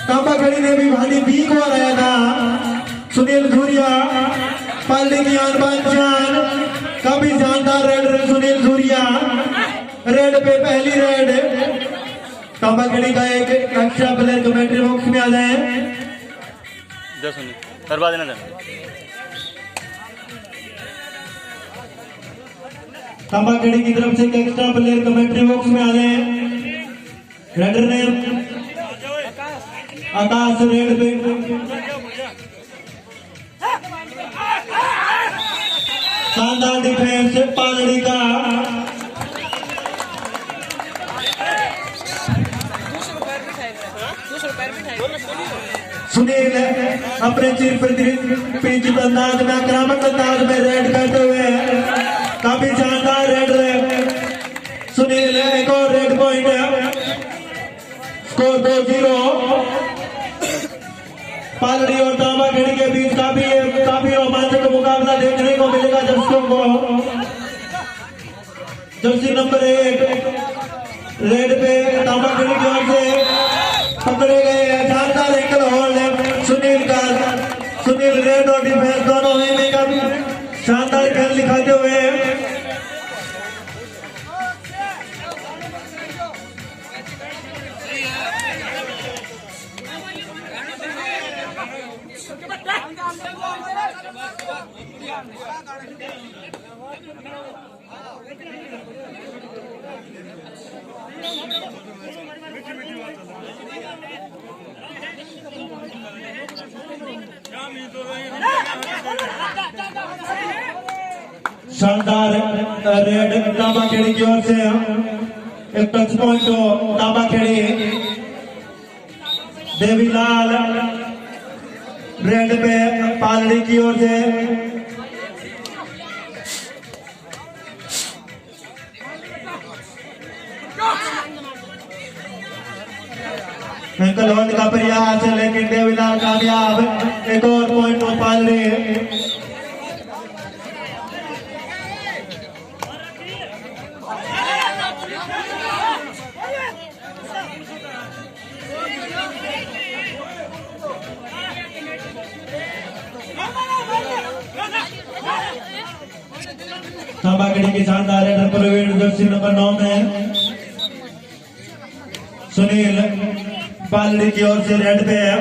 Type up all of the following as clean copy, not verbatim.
काबा खड़ी ने भी भाली बीक हो रहा था। सुनील धूरिया पाली की अनबान काफी शानदार रेड सुनील धूरिया रेड पे पहली रेड। काबा खड़ी का एक एक्स्ट्रा प्लेयर कमेंट्री बॉक्स में आ जाए। करवा देना काबा खड़ी की तरफ से एक एक्स्ट्रा प्लेयर कमेंट्री बॉक्स में आ जाए। रेडर ने आकाश रेड पे शानदार डिफेंस पालड़ी का। सुनील अपने चीर परिचित अंदाज में आक्रामक अंदाज में रेड करते हुए काफी शानदार रेड। सुनील एक और रेड पॉइंट। स्कोर 2-0। पालड़ी और तांबा खेड़ी के बीच काफी रोमांचक मुकाबला देखने को मिलेगा दर्शकों को। जर्सी नंबर 1 रेड पे तांबा खेड़ी की ओर से पकड़े गए शानदार एंगल होल्ड सुनील का। सुनील रेड और डिफेंस दोनों में काफी शानदार खेल दिखाते हुए शानदार रेड तांबा खेड़ी की ओर से एक टच पॉइंट तांबा खेड़ी। देवीलाल रेड पे पालड़ी की ओर से एंकल होल्ड का प्रयास लेकिन देवीलाल कामयाब। एक और पॉइंट पालड़ी। तांबा खेड़ी की शानदार रेडर प्रवीण जर्सी नंबर 9 में सुनील पालड़ी की ओर से रेड पे है।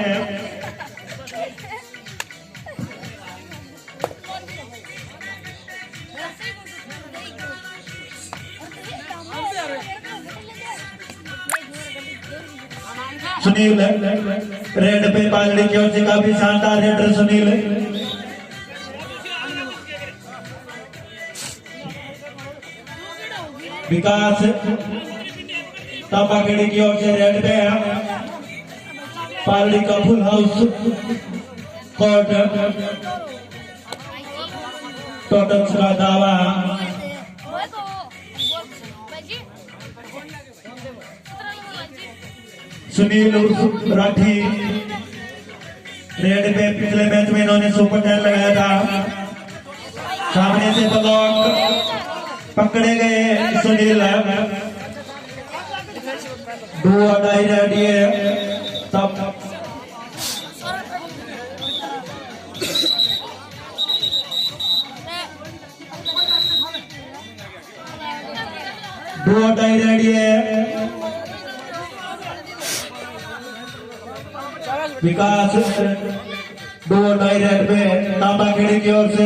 सुनील रेड पे पालड़ी की ओर से काफी शानदार रेडर सुनील। विकास तांबा खेड़ी की ओर से रेड पे है। पालड़ी का फुल हाउस कोर्ट टोटल्स का दावा। सुनील राठी रेड पे पिछले मैच में इन्होंने सुपर 10 लगाया था। सामने से ब्लॉक पकड़े गए सुनील। 2 अढ़ाई रेडी है तब 2 अढ़ाई रेडी है। विकास 2 अढ़ाई रेड पे तांबा खेड़ी की ओर से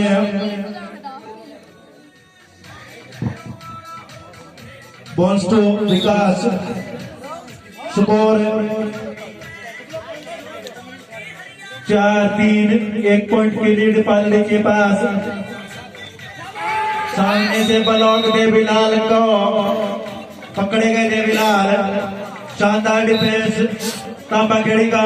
balls to Vikas. Score 4-3। 1 point की लीड पालड़ी के पास। सामने से ब्लॉक देवीलाल को पकड़े गए देवीलाल। शानदार डिफेंस तांबा खेड़ी का।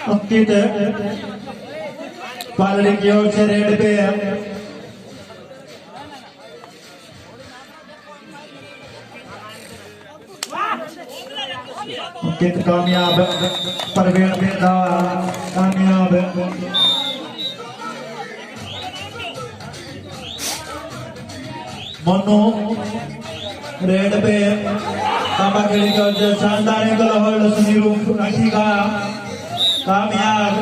अंकित पालड़ी की ओर से रेड पे है। कित कामयाब परवीन बेदा कामयाब मनु रेड पे तांबा खेड़ी का शानदार एंगल होल्ड सुनील राठी का कामयाब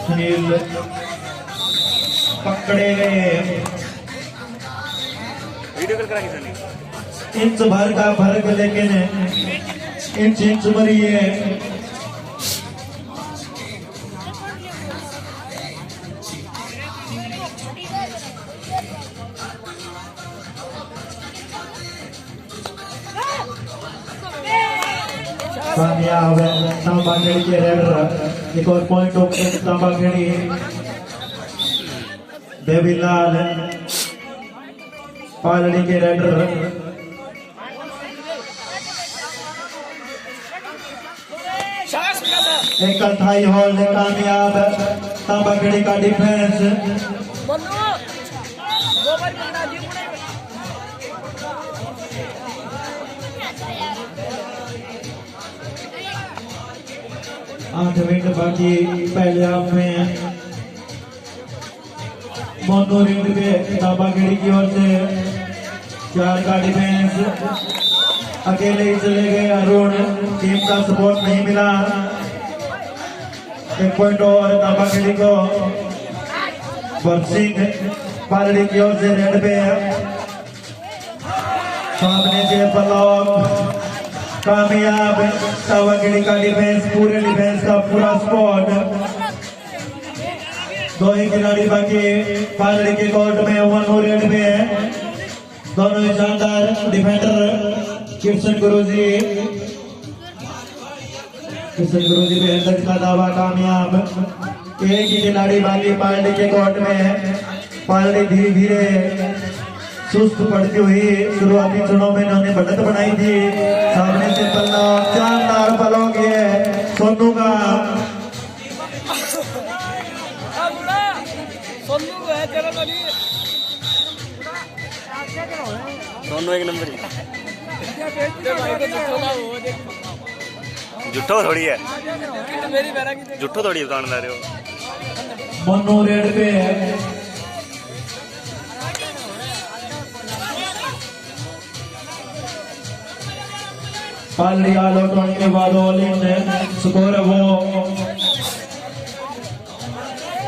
सुनील पकड़े गए इंच भर का फर्क लेकिन इंच मरी है कामयाब तांबा खेड़ी के रेडर एक और पॉइंट ओके तांबा खेड़ी देवीलाल पालड़ी के रेडर एक अथाई होल्ड कामयाब तांबा खेड़ी का डिफेंस आठ मिनट बाकी पहले हाफ में मोनू रिंग पे तांबा खेड़ी की ओर से 4 का डिफेंस अकेले ही चले गए अरुण टीम का सपोर्ट नहीं मिला 1 पॉइंट और तांबा खेड़ी को बॉक्सिंग पालड़ी की ओर से रेड पे सामने से ब्लॉक कामयाब तांबा खेड़ी का डिफेंस पूरे डिफेंस का पूरा स्क्वाड 2 ही खिलाड़ी बाकी पालड़ी के कोर्ट में 1 और रेड पे है दोनों ही शानदार डिफेंडर कृष्ण गुरुजी पे हेडर का दावा कामयाब एक ही खिलाड़ी बाकी पालड़ी के कोर्ट में है पालड़ी धीरे धीरे सुस्त पड़ती हुई शुरुआती चुनाव में इन्होंने बढ़त बनाई थी सामने से पल्ला शानदार पलों के सोनू का सोनू एक नंबर जुट्ठो थोड़ी है जुट्ठो थोड़ी दुकानदार हो मनु रेड पे है पालड़ी ऑल आउट होने के बाद ऑल इन स्कोर वो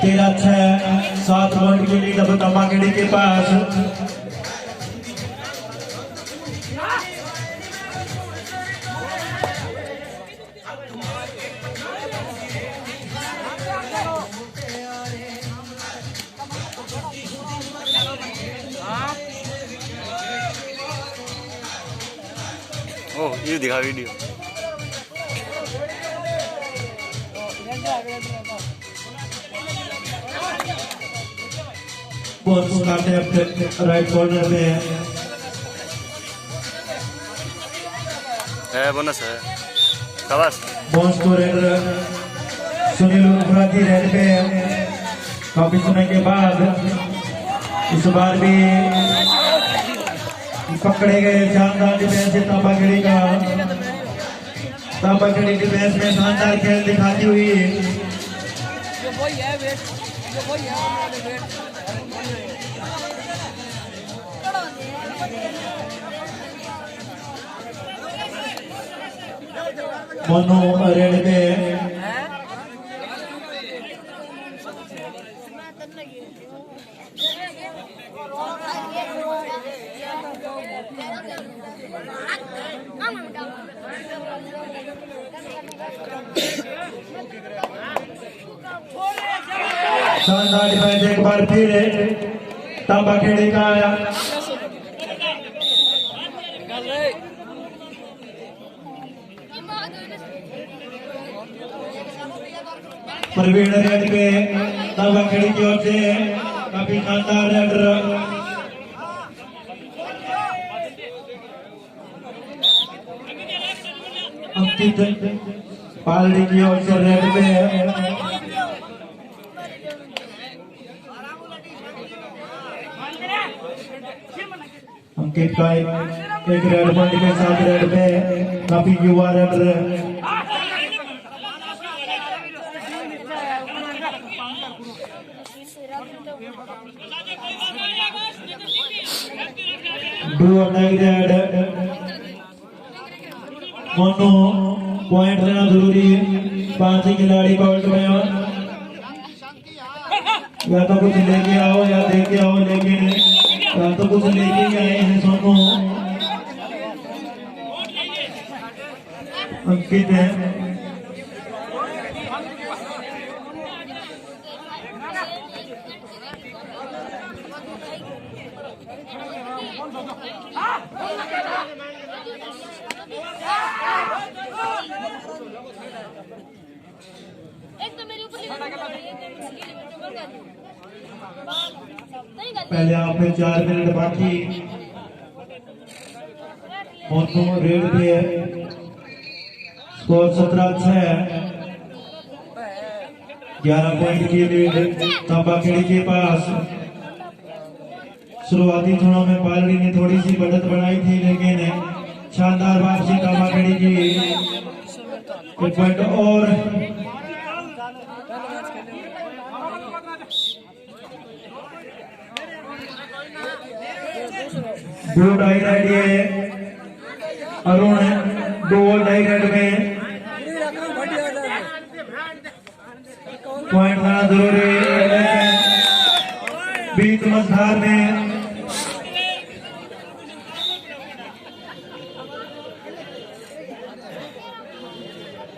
13-6 7 पॉइंट की लीड अब तांबा खेड़ी के पास ओ ये दिखा वीडियो बॉल्स काटे अपने राइट कॉर्नर में है बोनस है शाबाश बॉल स्कोरर सुनील उर्फराती रेड पे काफी समय के बाद इस बार भी पकड़े गए शानदार डिफेंस तांबा खेड़ी का तांबा खेड़ी डिफेंस में शानदार खेल दिखाती हुई मोनू रेड पे शानदार डिफेंस एक बार फिर तांबा खेड़ी का आया प्रवीण रेड पे तांबा खेड़ी की ओर से काफी शानदार रेडर अंकित पालड़ी की ओर से रेड पे अंकित का एक रेड पॉइंट के साथ रेड पे काफी युवा रेड डू और डाई रेड मोनो पॉइंट लेना जरूरी है। 5 ही खिलाड़ी कोर्ट में हो, या तो कुछ लेके आओ या दे के आओ, लेकिन या तो कुछ लेके ही आए हैं सोनू। अंकित है एक तो मेरे ऊपर पहले आप पे 4 मिनट बाकी। मोनू रेड पे है, स्कोर 17-6, 11 पॉइंट की लीड तांबाखेड़ी के पास। शुरुआती क्षणों में पालड़ी ने थोड़ी सी बढ़त बनाई थी, लेकिन शानदार वापसी तांबाखेड़ी की। 1 पॉइंट और दो डाई रेड है अरुण, 2 डाई रेड में पॉइंट लाना जरूरी है। बीच मझधार में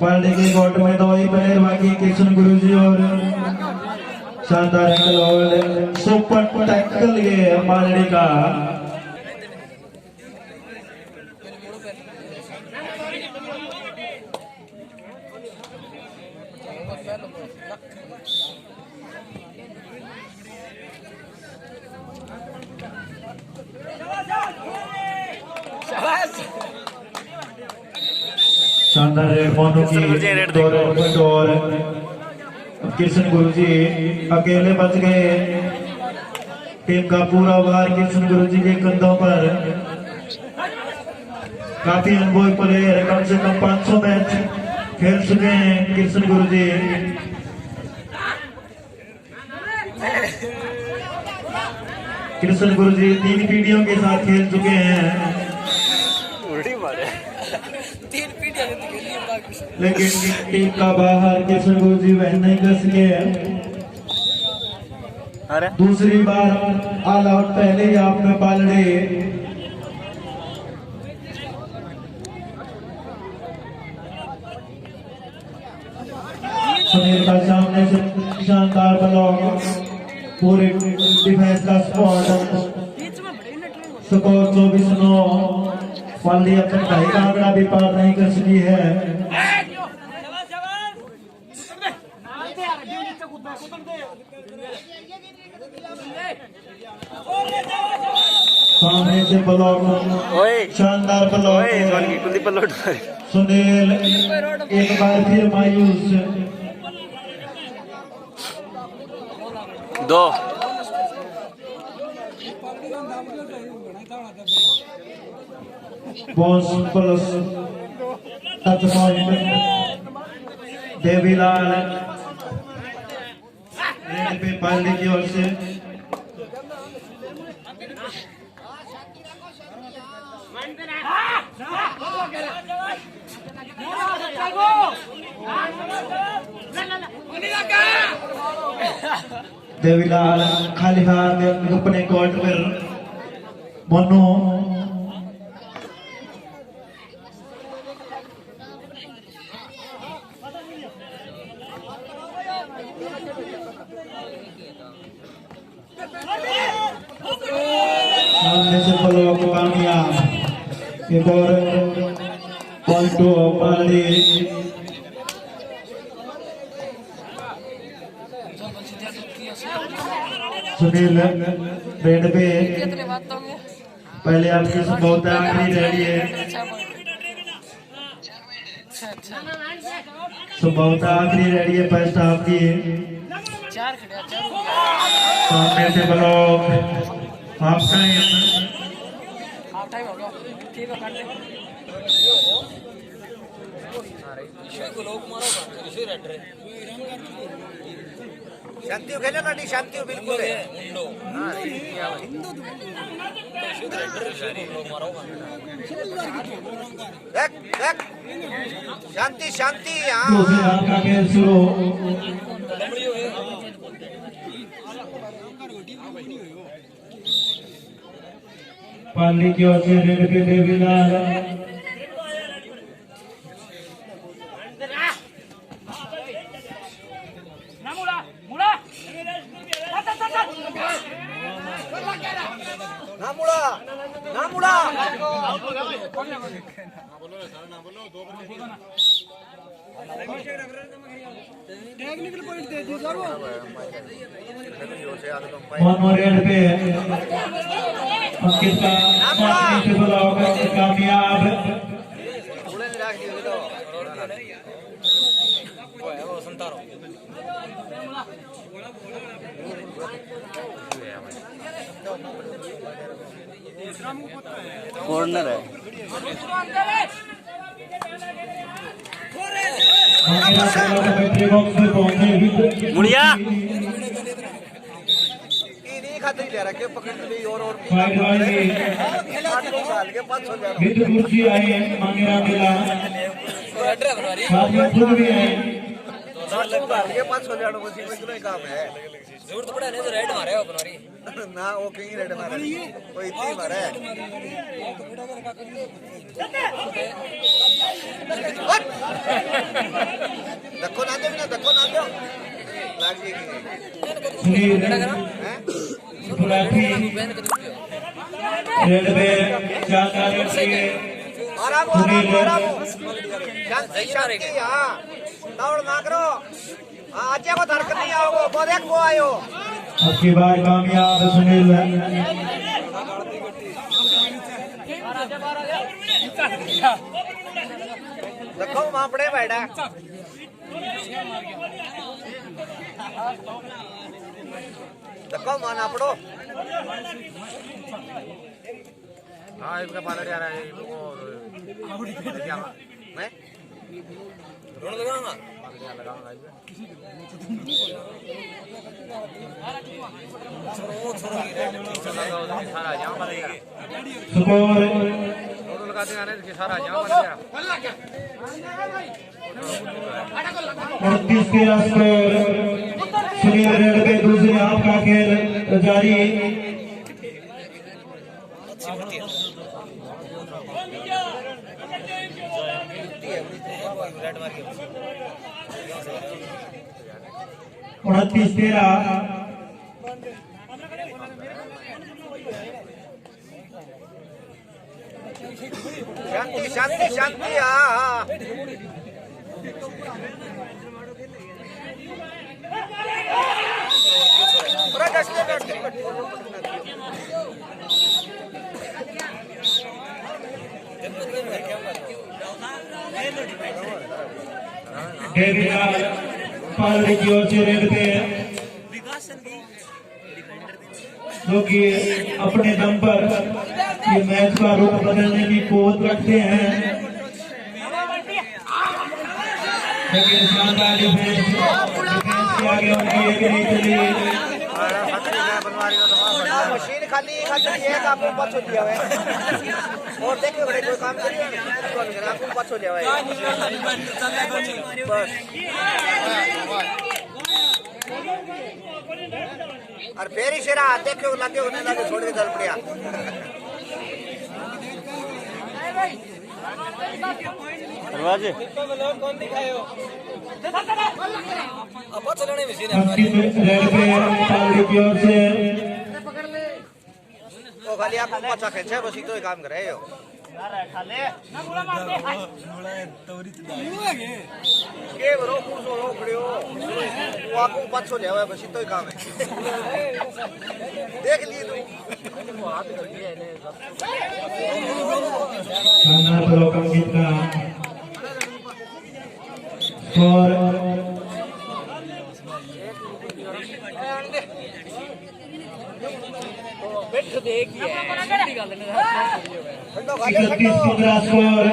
पालड़ी के कोर्ट में 2 ही प्लेयर बाकी, कृष्ण गुरुजी और शानदार एंगल होल्ड, सुपर टैकल ये पालड़ी का। शानदार रेड मोनू की 2 रेड पॉइंट और कृष्ण गुरुजी अकेले बच गए। टीम का पूरा वार कृष्ण गुरुजी के कंधों पर। काफी अनुभवी प्लेयर, कम से कम 500 मैच खेल चुके हैं कृष्ण गुरुजी। कृष्ण गुरुजी 3 पीढ़ियों के साथ खेल चुके हैं, लेकिन टीम का बाहर कृष्ण गुरुजी वह नहीं कर सके। दूसरी बार ऑल आउट, पहले ही आप में पालड़ी। सुनील का सामने से शानदार ब्लॉक, पूरे डिफेंस का स्पॉट। स्कोर 24-9। पालड़ी अपने भाई का आंकड़ा भी पार नहीं कर सकी है। सामने से ब्लॉक, शानदार ब्लॉक। सुनील एक बार फिर मायूस। 2 boss plus touch point Devilal red पे पालड़ी की ओर से। देवीलाल खाली हाथ अपने कोर्ट पर। मोनू सामने से ब्लॉक कामयाब। एक और पॉइंट पालड़ी। सुनील रेड पे, पहले आपकी बहुत आखिरी रेडी है, बहुत आखिरी रेडी है फर्स्ट हाफ की। सामने से ब्लॉक आपका शांति खेले ना शांति बिल्कुल शांति शांति दूसरे राउंड का खेल शुरू। पाली की ओर से रेड पे देवीलाल ना मुड़ा टेक्निकल पॉइंट दे दी सर मोनो रेड पे अंकित का सामने से ब्लॉक कामयाब। कॉर्नर है बैटरी बॉक्स में पहुंचे मुड़िया खाते ले रखे पकड़ ली और फाइट वाली साल के 500 मित्र कुर्सी आए हैं मांगेरा मिला साथ में खुद भी आए साल के 500 जाड़ों को सीखने के लिए काम है जरूरत पड़ा नहीं तो रेड मारे हो बनवारी ना वो कहीं रेड मारे वो इतनी मारे देखो ना दो लागी सुनील फुलाठी रेड पे शानदार लड़के सुनील शांति हाँ दौड़ ना करो आज को धड़कन नहीं आओगे वो देख वो आयो अब की बार कामयाब सुनील देखो वहाँ पड़े बैठा देखो माना पड़ो हाँ इसका पालर आ रहा है मैं रोड लगाऊंगा स्कोर 29 के स्कोर सुनील रेड पे दूसरे हाफ का खेल जारी। उनतीस 13 शांति शांति शांति हाँ देवीलाल पालरी की ओर से रेड पे जो कि अपने दम पर ये मैच का रुख बदलने की कोत रखते हैं, लेकिन शानदार डिफेंस के आगे उनकी एक नहीं चली। मशीन खाली एक आपको पास हो दिया है और देखिए बड़े कोई काम करिए आपको पास हो दिया है बस और फिर ही शेरा देखिए लगे उन्हें लगे छोड़ के चल पड़िया दरवाजे कौन दिखाए हो अब चलने मशीन की ओर से तो खाली आपको पचा खेचे बस तो काम करे हो के बरो कुछ रो खड़े हो वो आपको पचो ले आवे बस तो ही काम है देख लिए तो हाथ कर दिया है खाना ब्लॉक अंकित का और 31-15 स्कोर।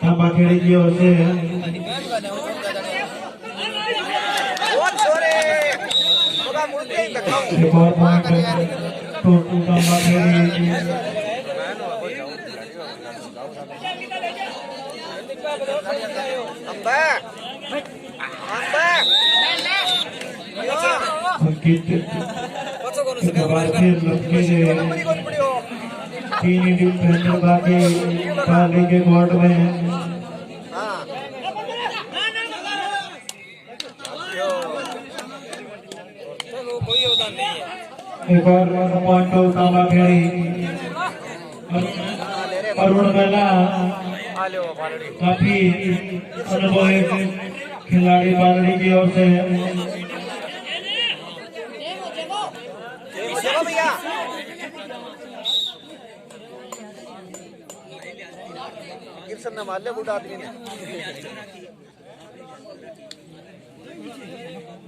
तांबाखेड़ी की ओर से एक और पॉइंट टोटल तांबाखेड़ी। अंकित एक बार फिर लपके से 3 डिफेंडर बाकी पाली के कोर्ट में। एक और पॉइंट तांबाखेड़ी। अरुण बेला काफी अनुभवी खिलाड़ी पालड़ी की ओर से। गिरसन ने मार लिया बूढ़ा आदमी ने।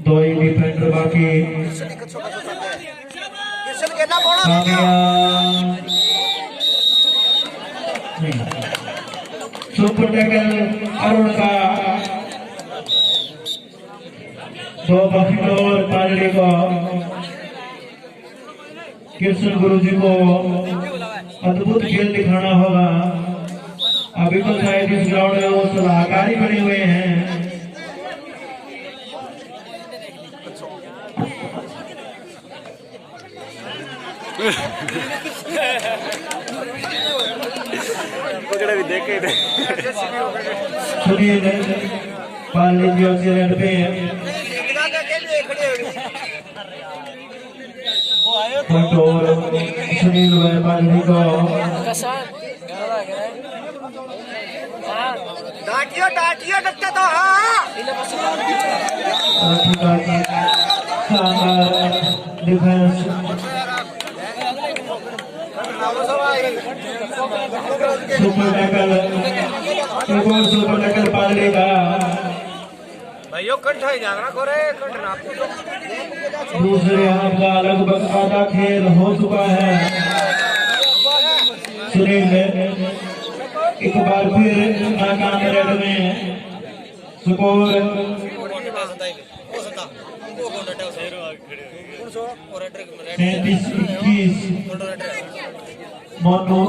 2 ही डिफेंडर बाकी। गिरसन के ना बोला सुपर टैकल अरुण का। 2 बाकी और पालड़ी को कृष्ण गुरु जी को अद्भुत खेल दिखाना होगा। अभी तो शायद इस ग्राउंड में वो सलाहकारी बने हुए हैं। पकड़े भी देखे थे। सुनील पाली जी और रेड पे कंट्रोल सुनील पाली को डाटियो डाटियो डटता तो हाँ शानदार डिफेंस। सुपर टैकल एक और सुपर टैकल पालड़ी का। भाइयों कंठा ही जाना कोरे कंठ ना दूसरे हाफ का लगभग आधा खेल हो चुका है। सुनील एक बार फिर नाकाम रेड में। स्कोर 37-21। मोनू